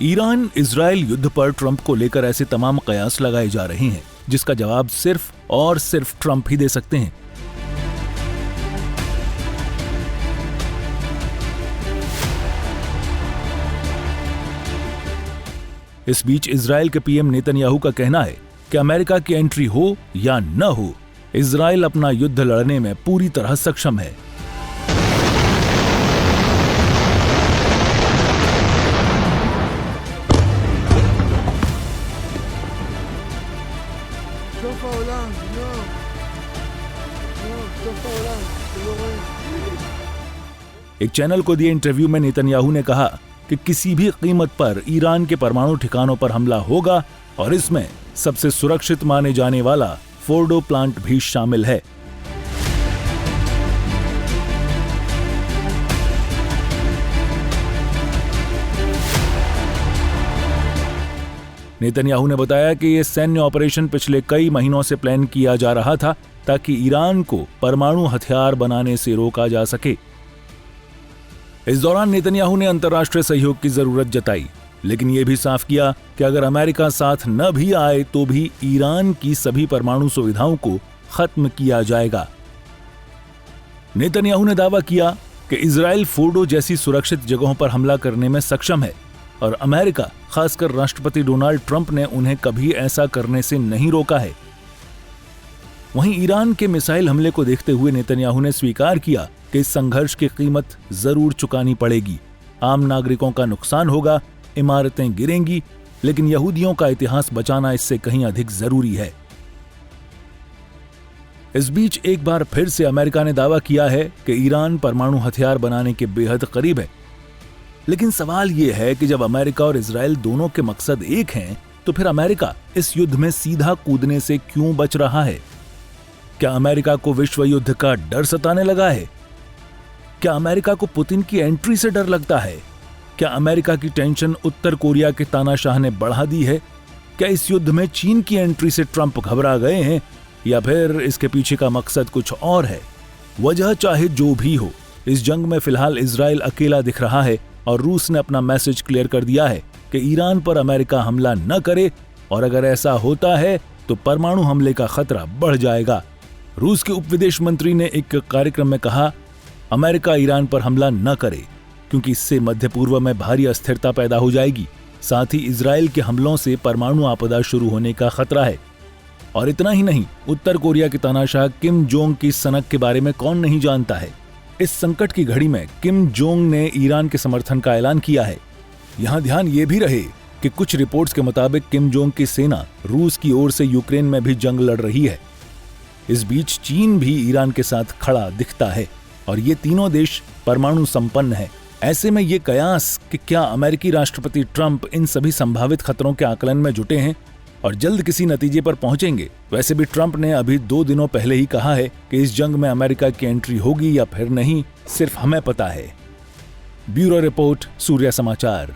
Iran Israel युद्ध पर Trump को लेकर ऐसे तमाम कयास लगाए जा रहे हैं जिसका जवाब सिर्फ और सिर्फ ट्रंप ही दे सकते हैं। इस बीच इजराइल के पीएम नेतन्याहू का कहना है कि अमेरिका की एंट्री हो या न हो, इजराइल अपना युद्ध लड़ने में पूरी तरह सक्षम है। एक चैनल को दिए इंटरव्यू में नेतन्याहू ने कहा कि किसी भी कीमत पर ईरान के परमाणु ठिकानों पर हमला होगा और इसमें सबसे सुरक्षित माने जाने वाला फोर्डो प्लांट भी शामिल है। नेतन्याहू ने बताया कि यह सैन्य ऑपरेशन पिछले कई महीनों से प्लान किया जा रहा था ताकि ईरान को परमाणु हथियार बनाने से रोका जा सके। इस दौरान नेतन्याहू ने अंतर्राष्ट्रीय सहयोग की जरूरत जताई, लेकिन यह भी साफ किया कि अगर अमेरिका साथ न भी आए तो भी ईरान की सभी परमाणु सुविधाओं को खत्म किया जाएगा। नेतन्याहू ने दावा किया कि इजराइल फोर्डो जैसी सुरक्षित जगहों पर हमला करने में सक्षम है और अमेरिका, खासकर राष्ट्रपति डोनाल्ड ट्रंप ने उन्हें कभी ऐसा करने से नहीं रोका है। वहीं ईरान के मिसाइल हमले को देखते हुए नेतन्याहू ने स्वीकार किया कि इस संघर्ष की कीमत जरूर चुकानी पड़ेगी। आम नागरिकों का नुकसान होगा, इमारतें गिरेंगी, लेकिन यहूदियों का इतिहास बचाना इससे कहीं अधिक जरूरी है। इस बीच एक बार फिर से अमेरिका ने दावा किया है कि ईरान परमाणु हथियार बनाने के बेहद करीब है। लेकिन सवाल यह है कि जब अमेरिका और इजराइल दोनों के मकसद एक हैं, तो फिर अमेरिका इस युद्ध में सीधा कूदने से क्यों बच रहा है? क्या अमेरिका को विश्व युद्ध का डर सताने लगा है? क्या अमेरिका को पुतिन की एंट्री से डर लगता है? क्या अमेरिका की टेंशन उत्तर कोरिया के तानाशाह ने बढ़ा दी है? क्या इस युद्ध में चीन की एंट्री से ट्रंप घबरा गए हैं, या फिर इसके पीछे का मकसद कुछ और है? वजह चाहे जो भी हो, इस जंग में फिलहाल इजराइल अकेला दिख रहा है और रूस ने अपना मैसेज क्लियर कर दिया है कि ईरान पर अमेरिका हमला न करे, और अगर ऐसा होता है तो परमाणु हमले का खतरा बढ़ जाएगा। रूस के उप विदेश मंत्री ने एक कार्यक्रम में कहा, अमेरिका ईरान पर हमला न करे क्योंकि इससे मध्य पूर्व में भारी अस्थिरता पैदा हो जाएगी। साथ ही इजराइल के हमलों से परमाणु आपदा शुरू होने का खतरा है। और इतना ही नहीं, उत्तर कोरिया के तानाशाह किम जोंग की सनक के बारे में कौन नहीं जानता है। इस संकट की घड़ी में किम जोंग ने ईरान के समर्थन का ऐलान किया है। यहां ध्यान ये भी रहे कि कुछ रिपोर्ट्स के मुताबिक किम जोंग की सेना रूस की ओर से यूक्रेन में भी जंग लड़ रही है। इस बीच चीन भी ईरान के साथ खड़ा दिखता है और ये तीनों देश परमाणु संपन्न है। ऐसे में ये कयास कि क्या अमेरिकी राष्ट्रपति ट्रंप इन सभी संभावित खतरों के आकलन में जुटे हैं और जल्द किसी नतीजे पर पहुंचेंगे। वैसे भी ट्रंप ने अभी 2 दिनों पहले ही कहा है कि इस जंग में अमेरिका की एंट्री होगी या फिर नहीं, सिर्फ हमें पता है। ब्यूरो रिपोर्ट, सूर्य समाचार।